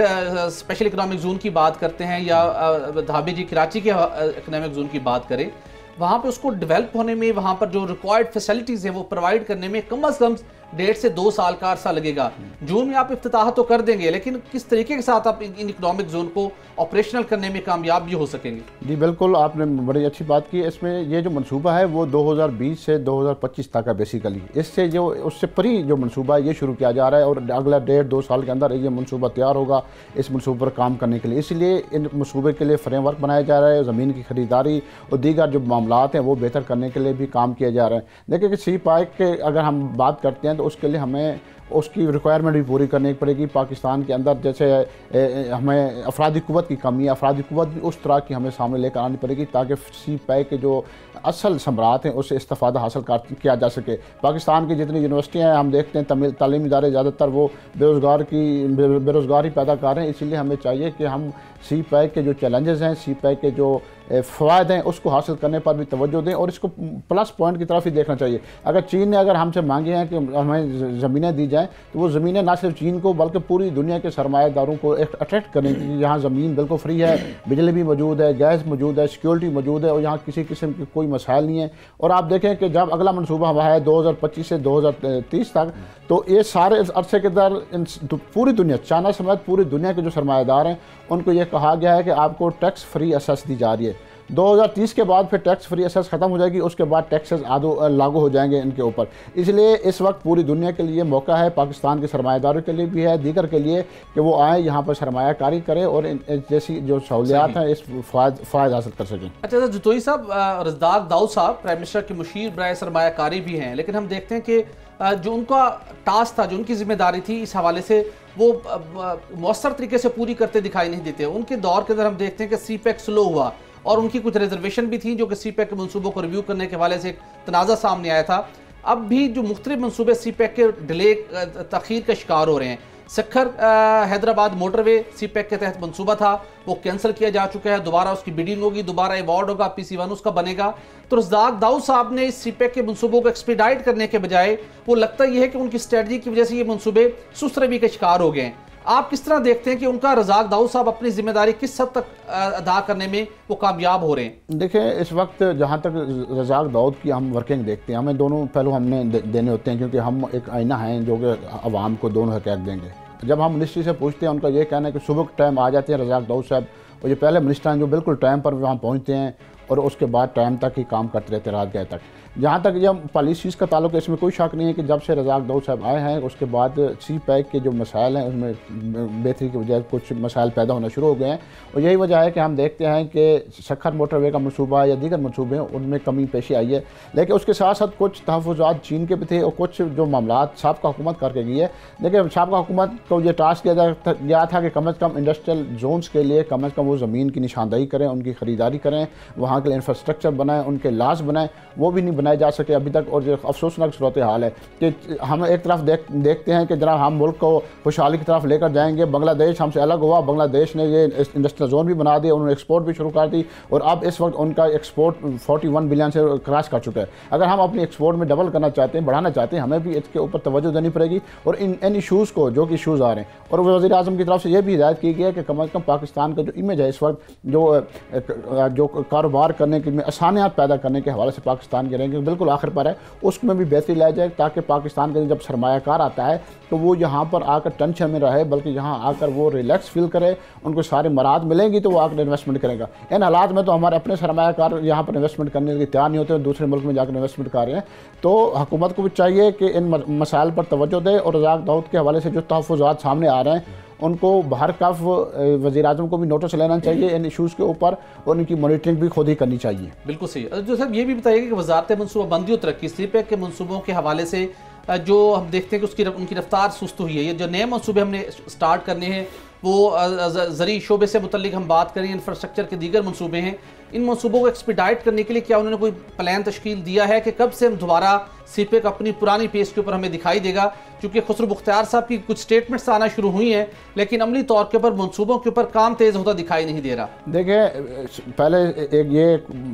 S2: स्पेशल इकनॉमिक जोन की बात करते हैं, या धाबी जी कराची के इकनॉमिक जोन की बात करें, वहाँ पे उसको डेवलप होने में, वहाँ पर जो रिक्वायर्ड फैसिलिटीज़ हैं वो प्रोवाइड करने में कम अज़ कम 1.5 से 2 साल का अरसा लगेगा। जून में आप इफ्तिताह तो कर देंगे, लेकिन किस तरीके के साथ आप इन इकोनॉमिक जोन को ऑपरेशनल करने में कामयाब भी हो सकेंगे?
S5: जी बिल्कुल, आपने बड़ी अच्छी बात की। इसमें ये जो मनसूबा है वो 2020 से 2025 तक है बेसिकली। इससे जो उससे परी जो मनसूबा है ये शुरू किया जा रहा है, और अगला 1.5-2 साल के अंदर ये मनसूबा तैयार होगा इस मनसूबे पर काम करने के लिए। इसलिए इन मनसूबे के लिए फ्रेमवर्क बनाया जा रहा है, ज़मीन की खरीदारी और दीगर जो मामलात हैं वो बेहतर करने के लिए भी काम किया जा रहा है। देखिए कि सी पैक के अगर हम बात करते हैं तो उसके लिए हमें उसकी रिक्वायरमेंट भी पूरी करनी पड़ेगी। पाकिस्तान के अंदर जैसे हमें अफरादी क़ुव्वत की कमी है, अफरादी क़ुव्वत भी उस तरह की हमें सामने लेकर आनी पड़ेगी ताकि सी पैक के जो असल समरात हैं उससे इस्तेफ़ादा हासिल किया जा सके। पाकिस्तान की जितनी यूनिवर्सिटियाँ हैं हम देखते हैं तालीमी इदारे ज़्यादातर वो बेरोज़गारी पैदा कर रहे हैं। इसीलिए हमें चाहिए कि हम सी पैक के जो चैलेंजेस हैं, सी पैक के जो फ़वाद हैं उसको हासिल करने पर भी तवज्जो दें और इसको प्लस पॉइंट की तरफ ही देखना चाहिए। अगर चीन ने हमसे मांगे हैं कि हमें ज़मीनें दी जाएँ तो वो ज़मीनें ना सिर्फ चीन को बल्कि पूरी दुनिया के सरमाएदारों को अट्रैक्ट करेंगी कि यहाँ ज़मीन बिल्कुल फ्री है, बिजली भी मौजूद है, गैस मौजूद है, सिक्योरिटी मौजूद है और यहाँ किसी किस्म की कोई मसाइल नहीं है। और आप देखें कि जब अगला मनसूबा हुआ है 2025 से 2030 तक, तो ये सारे अरसे के दर पूरी दुनिया, चाइना समेत पूरी दुनिया के जो सरमाएदार हैं उनको ये कहा गया है कि आपको टैक्स फ्री असेस दी जा रही है। 2030 के बाद फिर टैक्स फ्री असेस ख़त्म हो जाएगी, उसके बाद टैक्सेस लागू हो जाएंगे इनके ऊपर। इसलिए इस वक्त पूरी दुनिया के लिए मौका है, पाकिस्तान के सरमाएदारों के लिए भी है, दीगर के लिए, कि वो आए यहाँ पर सरमायाकारी करें और जैसी जो सहूलियात हैं इस फ़ायदा हासिल कर सकें।
S2: अच्छा जतोई साहब, रज़ाक दाऊद साहब प्राइम मिनिस्टर के मुशीर बराए सरमायाकारी भी हैं, लेकिन हम देखते हैं कि जो उनका टास्क था, जो उनकी जिम्मेदारी थी, इस हवाले से वो मौसर तरीके से पूरी करते दिखाई नहीं देते। उनके दौर के अंदर हम देखते हैं कि सीपैक स्लो हुआ और उनकी कुछ रिजर्वेशन भी थी जो कि सीपैक के मनसूबों को रिव्यू करने के हवाले से एक तनाज़ा सामने आया था। अब भी जो मुख्तलिफ मनसूबे सीपैक के डिले तखीर का शिकार हो रहे हैं। सखर हैदराबाद मोटरवे सीपैक के तहत मंसूबा था, वो कैंसिल किया जा चुका है, दोबारा उसकी बिडिंग होगी, दोबारा अवार्ड होगा, PC1 उसका बनेगा। तो रज़ाक दाऊद साहब ने इस सीपैक के मंसूबों को एक्सपीडाइट करने के बजाय, वो लगता यह है कि उनकी स्ट्रेटजी की वजह से ये मंसूबे सुस्त रवि के शिकार हो गए हैं। आप किस तरह देखते हैं कि उनका रज़ाक दाऊद साहब अपनी जिम्मेदारी किस हद तक अदा करने में वो कामयाब हो रहे हैं?
S5: देखिए, इस वक्त जहाँ तक रज़ाक दाऊद की हम वर्किंग देखते हैं, हमें दोनों पहलू हमने देने होते हैं, क्योंकि हम एक आईना हैं जो कि अवाम को दोनों हक़ देंगे। जब हम मिनिस्ट्री से पूछते हैं, उनका ये कहना है कि सुबह टाइम आ जाते हैं रज़ाक दाऊद साहब, और ये पहले मिनिस्टर हैं जो बिल्कुल टाइम पर वहाँ पहुँचते हैं और उसके बाद टाइम तक ही काम करते रहते रात गए तक। जहाँ तक जब पॉलिसीज़ का ताल्लुक है, इसमें कोई शक नहीं है कि जब से रज़ाक दाऊद साहब आए हैं उसके बाद सीपैक के जो मसाइल हैं उसमें बेहतरी की बजाय कुछ मसाइल पैदा होना शुरू हो गए हैं। और यही वजह है कि हम देखते हैं कि सखर मोटरवे का मनसूबा या दीगर मनसूबे हैं उनमें कमी पेशी आई है। लेकिन उसके साथ साथ कुछ तहफ़्फ़ुज़ात चीन के भी थे और कुछ जो मामलात साबिक़ा हुकूमत करके गई है। देखिए, साबिक़ा हुकूमत को ये टास्क दिया था कि कम अज़ कम इंडस्ट्रियल जोन्स के लिए कम अज़ कम वो ज़मीन की निशानदही करें, उनकी ख़रीदारी करें, वहाँ के लिए इंफ्रास्ट्रक्चर बनाएँ, उनके लाज बनाएँ। वो भी नहीं बनाए जा सके अभी तक। और जो अफसोसनाक सूरत हाल है कि हम एक तरफ देखते हैं कि जनाब हम मुल्क को खुशहाली की तरफ लेकर जाएंगे, बांग्लादेश हमसे अलग हुआ, बांग्लादेश ने ये इंडस्ट्रियल जोन भी बना दिया, उन्होंने एक्सपोर्ट भी शुरू कर दी और अब इस वक्त उनका एक्सपोर्ट 41 बिलियन से क्रॉस कर चुका है। अगर हम अपनी एक्सपोर्ट में डबल करना चाहते हैं, बढ़ाना चाहते हैं, हमें भी इसके ऊपर तवज्जो देनी पड़ेगी और इन इशूज़ को, जो कि इशूज़ आ रहे हैं। और वज़ीर आज़म की तरफ से ये भी हिदायत की गई है कि कम अज़ कम पाकिस्तान का जो इमेज है इस वक्त, जो कारोबार करने के में आसानियात पैदा करने के हवाले से पाकिस्तान के रैंकिंग बिल्कुल आखिर पर है, उसमें भी बेहतरी लाई जाए ताकि पाकिस्तान का जब सरमायाकार आता है तो वो यहाँ पर आकर टेंशन में रहे, बल्कि यहाँ आकर वो रिलैक्स फील करे, उनको सारे मराद मिलेंगी तो वो आकर इन्वेस्टमेंट करेगा। इन हालात में तो हमारे अपने सरमायाकार यहाँ पर इन्वेस्टमेंट करने के लिए तैयार नहीं होते, दूसरे मुल्क में जाकर इन्वेस्टमेंट कर रहे हैं। तो हुकूमत को भी चाहिए कि इन मसाइल पर तवज्जो दे और रज़ाक दाऊद के हवाले से जो तहफ़्फ़ुज़ात सामने आ रहे हैं उनको बाहर कफ वज़ीर आज़म को भी नोटिस लेना चाहिए इन इशूज़ के ऊपर और इनकी मॉनिटरिंग भी खुद ही करनी चाहिए।
S2: बिल्कुल सही। जो साहब ये भी बताइएगा कि वज़ारत मनसूबाबंदी और तरक्की सीपैक के मनसूबों के हवाले से जो हम देखते हैं कि उनकी रफ्तार सुस्त हुई है। ये जो नए मनसूबे हमने स्टार्ट करने हैं वो ज़री शोबे से मुतल्लिक हम बात करें, इंफ्रास्ट्रक्चर के दीगर मनसूबे हैं, इन मनसूबों को एक्सपीडाइट करने के लिए क्या उन्होंने कोई प्लान तश्कील दिया है कि कब से हम दोबारा सीपैक अपनी पुरानी पेस के ऊपर हमें दिखाई देगा? क्योंकि खुसरो मुख्तार साहब की कुछ स्टेटमेंट्स आना शुरू हुई हैं लेकिन अमली तौर के ऊपर मनसूबों के ऊपर काम तेज़ होता दिखाई नहीं दे रहा।
S5: देखिए, पहले एक ये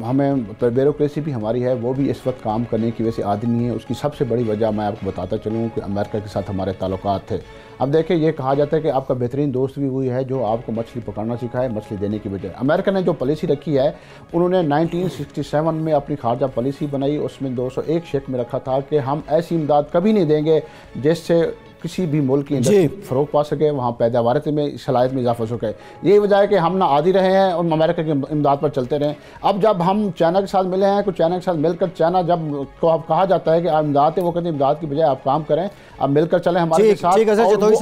S5: हमें ब्यूरोक्रेसी भी हमारी है, वो भी इस वक्त काम करने की वजह से आदि नहीं है। उसकी सबसे बड़ी वजह मैं आपको बताता चलूँ कि अमेरिका के साथ हमारे ताल्लुकात थे। अब देखिए, ये कहा जाता है कि आपका बेहतरीन दोस्त भी वही है जो आपको मछली पकड़ना सिखाए, मछली देने की बजाय। अमेरिका ने जो पॉलिसी रखी है, उन्होंने 1967 में अपनी खारजा पॉलिसी बनाई, उसमें 201 शेक में रखा था कि हम ऐसी इमदाद कभी नहीं देंगे जिससे किसी भी मुल्क की इंडस्ट्री फ़रोग पा सके, वहाँ पैदावार में सलाहियत में इजाफा हो सके। यही वजह है कि हम ना आदी रहे हैं और अमेरिका की इमदाद पर चलते रहे। अब जब हम चाइना के साथ मिले हैं, तो चाइना के साथ मिलकर, चाइना जब को अब कहा जाता है कि आप इमदाद है, वो कहते हैं इमदाद की बजाय आप काम करें, आप मिलकर चलें हमारे साथ।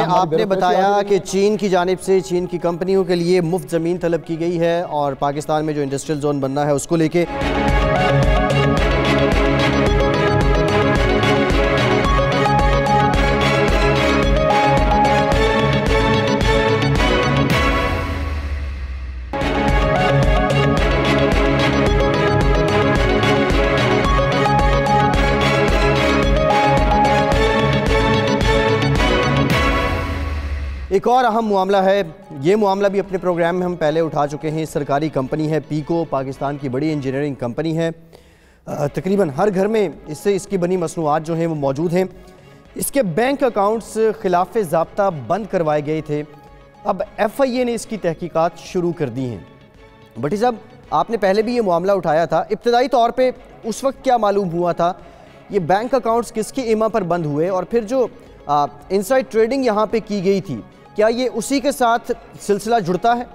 S1: आपने बताया कि चीन की जानिब से चीन की कंपनियों के लिए मुफ्त ज़मीन तलब की गई है और पाकिस्तान में जो इंडस्ट्रियल जोन बनना है उसको लेके एक और अहम मामला है। ये मामला भी अपने प्रोग्राम में हम पहले उठा चुके हैं। सरकारी कंपनी है पीको, पाकिस्तान की बड़ी इंजीनियरिंग कंपनी है। तकरीबन हर घर में इसकी बनी मसनूआत जो हैं वो मौजूद हैं। इसके बैंक अकाउंट्स खिलाफ ज़ाब्ता बंद करवाए गए थे। अब FIA ने इसकी तहकीकात शुरू कर दी हैं। भट्टी साहब, आपने पहले भी ये मामला उठाया था, इब्तदाई तौर पे उस वक्त क्या मालूम हुआ था? ये बैंक अकाउंट्स किसकी इमा पर बंद हुए और फिर जो इनसाइड ट्रेडिंग यहाँ पे की गई थी, क्या ये उसी के साथ सिलसिला जुड़ता है?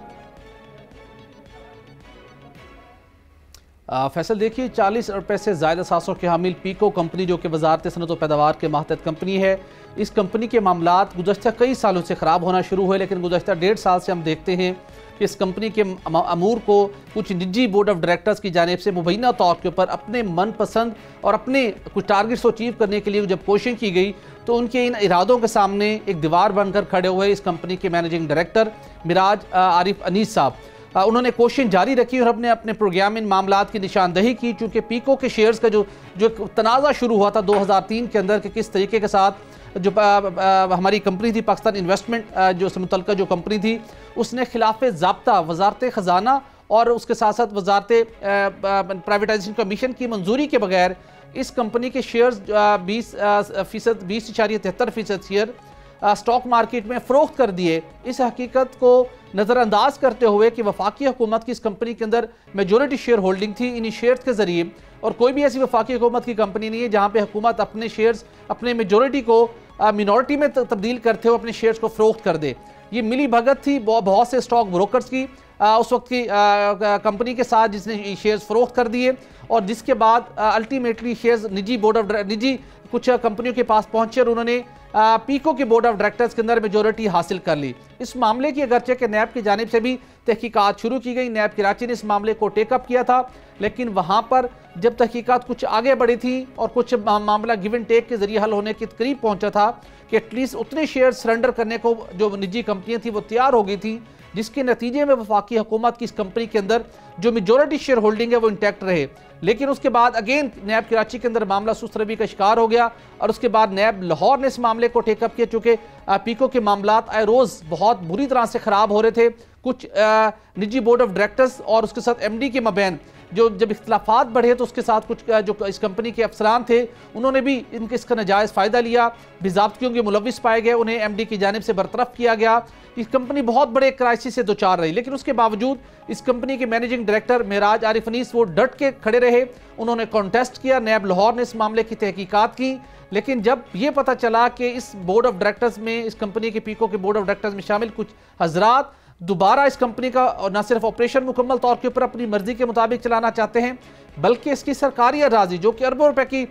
S2: फैसल, देखिए 40 रुपये से ज़्यादा सासों के हामिल पीको कंपनी, जो कि वजारत सनत व पैदावार के मातहत कंपनी है, इस कंपनी के मामलात गुज़श्ता कई सालों से ख़राब होना शुरू हुए, लेकिन गुज़श्ता 1.5 साल से हम देखते हैं कि इस कंपनी के अमूर को कुछ निजी बोर्ड ऑफ डायरेक्टर्स की जानिब से मुबैना तौर के ऊपर अपने मनपसंद और अपने कुछ टारगेट्स को अचीव करने के लिए जब कोशिश की गई, तो उनके इन इरादों के सामने एक दीवार बनकर खड़े हुए इस कंपनी के मैनेजिंग डायरेक्टर मिराज आरिफ अनीस साहब, उन्होंने कोशिश जारी रखी और अपने प्रोग्राम इन मामलात की निशानदही की। चूँकि पीको के शेयर्स का जो तनाज़ा शुरू हुआ था 2003 के अंदर कि किस तरीके के साथ जो हमारी कंपनी थी पाकिस्तान इन्वेस्टमेंट जो मुतल्लिका जो कंपनी थी, उसने खिलाफ ज़ाब्ता वजारत ख़जाना और उसके साथ साथ वजारत प्राइवेटाइजेशन कमीशन की मंजूरी के बगैर इस कंपनी के शेयर्स 20.73% शेयर स्टॉक मार्केट में फ़रोख्त कर दिए। इस हकीकत को नज़रअंदाज करते हुए कि वफाकी हुकूमत की इस कंपनी के अंदर मेजॉरिटी शेयर होल्डिंग थी इन शेयर्स के ज़रिए, और कोई भी ऐसी वफाकी हुकूमत की कंपनी नहीं है जहाँ पे हुकूमत अपने शेयर्स अपने मेजॉरिटी को मिनॉरिटी में तब्दील करते हुए अपने शेयर्स को फ़रोख्त कर दे। ये मिली भगत थी बहुत से स्टॉक ब्रोकर्स की उस वक्त की कंपनी के साथ जिसने शेयर्स फ़रोख्त कर दिए, और जिसके बाद अल्टीमेटली शेयर्स निजी कुछ कंपनियों के पास पहुंचे और उन्होंने पीको के बोर्ड ऑफ डायरेक्टर्स के अंदर मेजॉरिटी हासिल कर ली। इस मामले की अगरचे के नैब की जानिब से भी तहकीकात शुरू की गई, नैब कराची ने इस मामले को टेकअप किया था, लेकिन वहाँ पर जब तहकीकात कुछ आगे बढ़ी थी और कुछ मामला गिव एंड टेक के जरिए हल होने के करीब पहुँचा था कि एटलीस्ट उतने शेयर सरेंडर करने को जो निजी कंपनियाँ थी वो तैयार हो गई थी, जिसके नतीजे में वफाकी हुकूमत की इस कंपनी के अंदर जो मेजॉरिटी शेयर होल्डिंग है वो इंटैक्ट रहे। लेकिन उसके बाद अगेन नैब कराची के अंदर मामला सुस्तरवी का शिकार हो गया और उसके बाद नैब लाहौर ने इस मामले को टेकअप किया। चूँकि पीको के मामलात आए रोज़ बहुत बुरी तरह से ख़राब हो रहे थे, कुछ निजी बोर्ड ऑफ डायरेक्टर्स और उसके साथ MD के मबैन जो जब इख्तलाफात बढ़े तो उसके साथ कुछ जो इस कंपनी के अफसरान थे उन्होंने भी इसका नाजायज़ फ़ायदा लिया, बेज़ाब्तियों के मुलविस पाए गए, उन्हें MD की जानिब से बरतरफ किया गया। इस कंपनी बहुत बड़े क्राइसिस से दोचार रही, लेकिन उसके बावजूद इस कंपनी के मैनेजिंग डायरेक्टर मिराज आरिफ अनीस वो डट के खड़े रहे, उन्होंने कॉन्टेस्ट किया। नैब लाहौर ने इस मामले की तहकीकात की, लेकिन जब ये पता चला कि इस बोर्ड ऑफ डायरेक्टर्स में इस कंपनी के पीको के बोर्ड ऑफ डायरेक्टर्स में शामिल कुछ हजरात दोबारा इस कंपनी का न सिर्फ ऑपरेशन मुकम्मल तौर के ऊपर अपनी मर्जी के मुताबिक चलाना चाहते हैं, बल्कि इसकी सरकारी अराजी जो कि अरबों रुपए की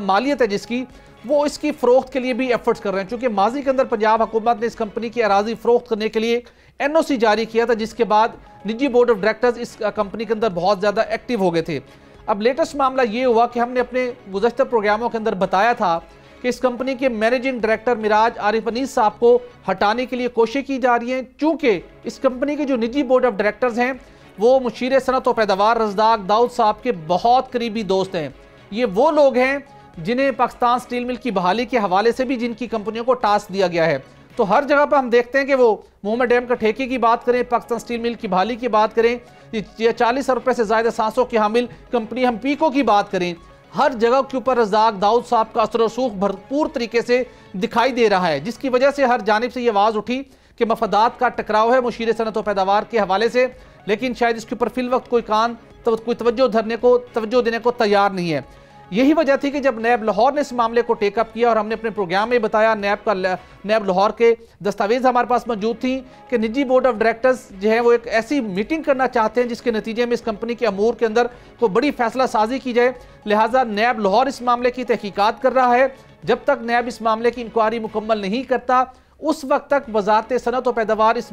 S2: मालियत है जिसकी, वो इसकी फ़रोख्त के लिए भी एफर्ट्स कर रहे हैं। चूँकि माजी के अंदर पंजाब हुकूमत ने इस कंपनी की अराजी फ़रोख्त करने के लिए NOC जारी किया था, जिसके बाद निजी बोर्ड ऑफ डायरेक्टर्स इस कंपनी के अंदर बहुत ज़्यादा एक्टिव हो गए थे। अब लेटेस्ट मामला ये हुआ कि हमने अपने गुज़श्ता प्रोग्रामों के अंदर बताया था कि इस कंपनी के मैनेजिंग डायरेक्टर मिराज आरिफ अनीस साहब को हटाने के लिए कोशिश की जा रही है, चूँकि इस कंपनी के जो निजी बोर्ड ऑफ डायरेक्टर्स हैं वो मुशीर सनत व पैदावार रज़ाक दाऊद साहब के बहुत करीबी दोस्त हैं। ये वो लोग हैं जिन्हें पाकिस्तान स्टील मिल की बहाली के हवाले से भी जिनकी कंपनियों को टास्क दिया गया है। तो हर जगह पर हम देखते हैं कि वो मोहम्मद डैम का ठेके की बात करें, पाकिस्तान स्टील मिल की बहाली की बात करें, या 40 रुपये से ज़्यादा सांसों की हामिल कंपनी हम पीको की बात करें, हर जगह के ऊपर रज़ाक दाऊद साहब का असर रसूख भरपूर तरीके से दिखाई दे रहा है, जिसकी वजह से हर जानिब से ये आवाज़ उठी कि मफादात का टकराव है मुशीर सनत व पैदावार के हवाले से, लेकिन शायद इसके ऊपर फिल वक्त कोई तवज्जो देने को तैयार नहीं है। यही वजह थी कि जब नैब लाहौर ने इस मामले को टेकअप किया और हमने अपने प्रोग्राम में बताया, नैब लाहौर के दस्तावेज़ हमारे पास मौजूद थी कि निजी बोर्ड ऑफ डायरेक्टर्स जो है वो एक ऐसी मीटिंग करना चाहते हैं जिसके नतीजे में इस कंपनी के अमूर के अंदर कोई बड़ी फैसला साजी की जाए। लिहाजा नैब लाहौर इस मामले की तहकीकात कर रहा है। जब तक नैब इस मामले की इंक्वायरी मुकम्मल नहीं करता उस वक्त तक वजारत सनत व पैदावार इस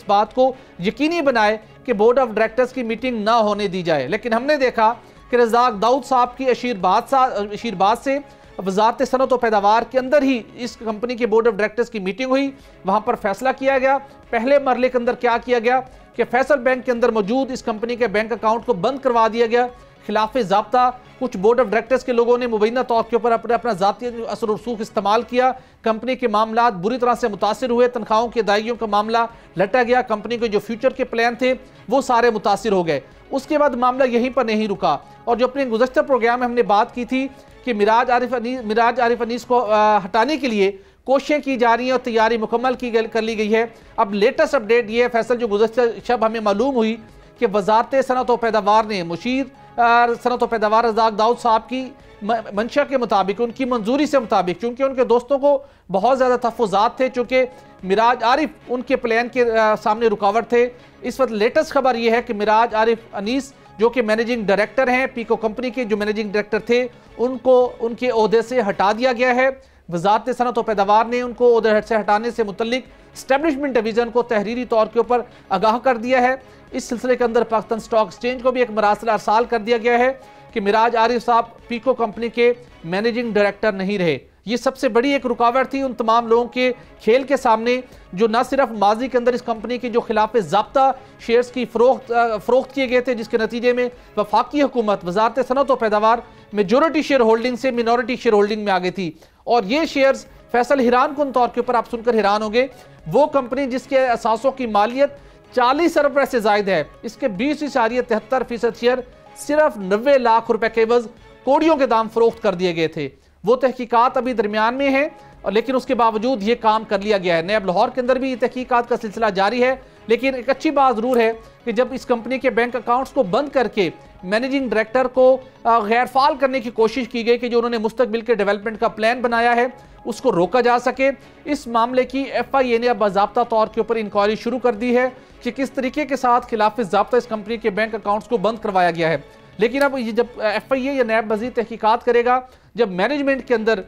S2: बात को यकीनी बनाए कि बोर्ड ऑफ डायरेक्टर्स की मीटिंग ना होने दी जाए। लेकिन हमने देखा कि रज़ाक दाऊद साहब की अशीरबाद से वजारत सनत व पैदावार के अंदर ही इस कंपनी के बोर्ड ऑफ डायरेक्टर्स की मीटिंग हुई, वहाँ पर फैसला किया गया। पहले मरले के अंदर क्या किया गया कि फैसल बैंक के अंदर मौजूद इस कंपनी के बैंक अकाउंट को बंद करवा दिया गया। खिलाफ ज़ाब्ता कुछ बोर्ड ऑफ डायरेक्टर्स के लोगों ने मुबैना तौर के ऊपर अपना ज़ाती असर रसूख इस्तेमाल किया, कंपनी के मामलात बुरी तरह से मुतासिर हुए, तनख्वाहों की अदायगियों का मामला लटा गया, कंपनी के जो फ्यूचर के प्लान थे वो सारे मुतासिर हो गए। उसके बाद मामला यहीं पर नहीं रुका और जो अपने गुज़श्ता प्रोग्राम में हमने बात की थी कि मिराज आरिफ अनीस को हटाने के लिए कोशिशें की जा रही हैं और तैयारी मुकम्मल कर ली गई है। अब लेटेस्ट अपडेट ये है फैसल, जो गुज़श्ता शब हमें मालूम हुई कि वज़ारत सनअत व पैदावार ने मुशीर सनअत व पैदावार रज़ाक दाऊद साहब की मंशा के मुताबिक, उनकी मंजूरी से मुताबिक, चूँकि उनके दोस्तों को बहुत ज़्यादा तहफ़्फ़ुज़ात थे, चूँकि मिराज आरिफ उनके प्लान के सामने रुकावट थे। इस वक्त लेटेस्ट खबर यह है कि मिराज आरिफ अनीस जो कि मैनेजिंग डायरेक्टर हैं, पीको कंपनी के जो मैनेजिंग डायरेक्टर थे, उनको उनके ओहदे से हटा दिया गया है। वज़ारत सनअत व पैदावार ने उनको ओहदे से हटाने से मुतल्लिक एस्टेब्लिशमेंट डिवीज़न को तहरीरी तौर के ऊपर आगाह कर दिया है। इस सिलसिले के अंदर पाकिस्तान स्टॉक एक्सचेंज को भी एक मरासला अरसाल कर दिया गया है कि मिराज आरिफ साहब पीको कंपनी के मैनेजिंग डायरेक्टर नहीं रहे। ये सबसे बड़ी एक रुकावट थी उन तमाम लोगों के खेल के सामने जो न सिर्फ माजी के अंदर इस कंपनी के जो खिलाफ ज़ाब्ता शेयर्स की फरोख्त किए गए थे, जिसके नतीजे में वफाकी हुकूमत वज़ारत सनअत व पैदावार मेजॉरिटी शेयर होल्डिंग से मिनॉरिटी शेयर होल्डिंग में आ गई थी। और ये शेयर्स फैसल हैरान कुन तौर के ऊपर आप सुनकर हैरान होंगे, वो कंपनी जिसके असासों की मालियत 40 अरब रुपए से जायद है, इसके 20.73% शेयर सिर्फ 90 लाख रुपए के एवज कोड़ियों के दाम फरोख्त कर दिए गए थे। वो तहकीकात अभी दरमियान में है और लेकिन उसके बावजूद ये काम कर लिया गया है। नैब लाहौर के अंदर भी ये तहकीकात का सिलसिला जारी है, लेकिन एक अच्छी बात जरूर है कि जब इस कंपनी के बैंक अकाउंट्स को बंद करके मैनेजिंग डायरेक्टर को गैर फाल करने की कोशिश की गई कि जो उन्होंने मुस्तकबिल के डेवलपमेंट का प्लान बनाया है उसको रोका जा सके। इस मामले की FIA ने अब बाज़ाब्ता तौर के ऊपर इंक्वायरी शुरू कर दी है कि किस तरीके के साथ खिलाफ ज़ाब्ता इस कंपनी के बैंक अकाउंट्स को बंद करवाया गया है। लेकिन अब ये जब FIA या नैब मज़ीद तहकीकात करेगा, जब मैनेजमेंट के अंदर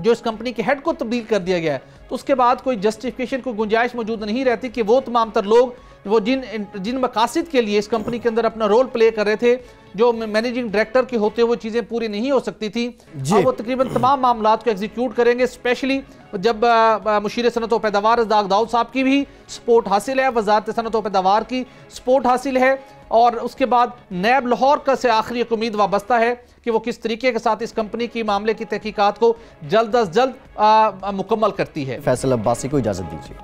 S2: जो इस कंपनी के हेड को तब्दील कर दिया गया है, तो उसके बाद कोई जस्टिफिकेशन, कोई गुंजाइश मौजूद नहीं रहती कि वो तमाम तर लोग वो जिन मकासद के लिए इस कंपनी के अंदर अपना रोल प्ले कर रहे थे, जो मैनेजिंग डायरेक्टर के होते वो चीज़ें पूरी नहीं हो सकती थी। अब वो तकरीबन तमाम मामलात को एग्जीक्यूट करेंगे, स्पेशली जब मुशीर सनअत व पैदावार रज़ाक दाऊद साहब की भी सपोर्ट हासिल है, वज़ारत सनअत व पैदावार की सपोर्ट हासिल है, और उसके बाद नैब लाहौर का से आखिरी एक उम्मीद वाबस्ता है कि वो किस तरीके के साथ इस कंपनी की मामले की तहकीकात को जल्द अज जल्द मुकम्मल करती है।
S1: फैसल अब्बासी को इजाज़त दीजिए।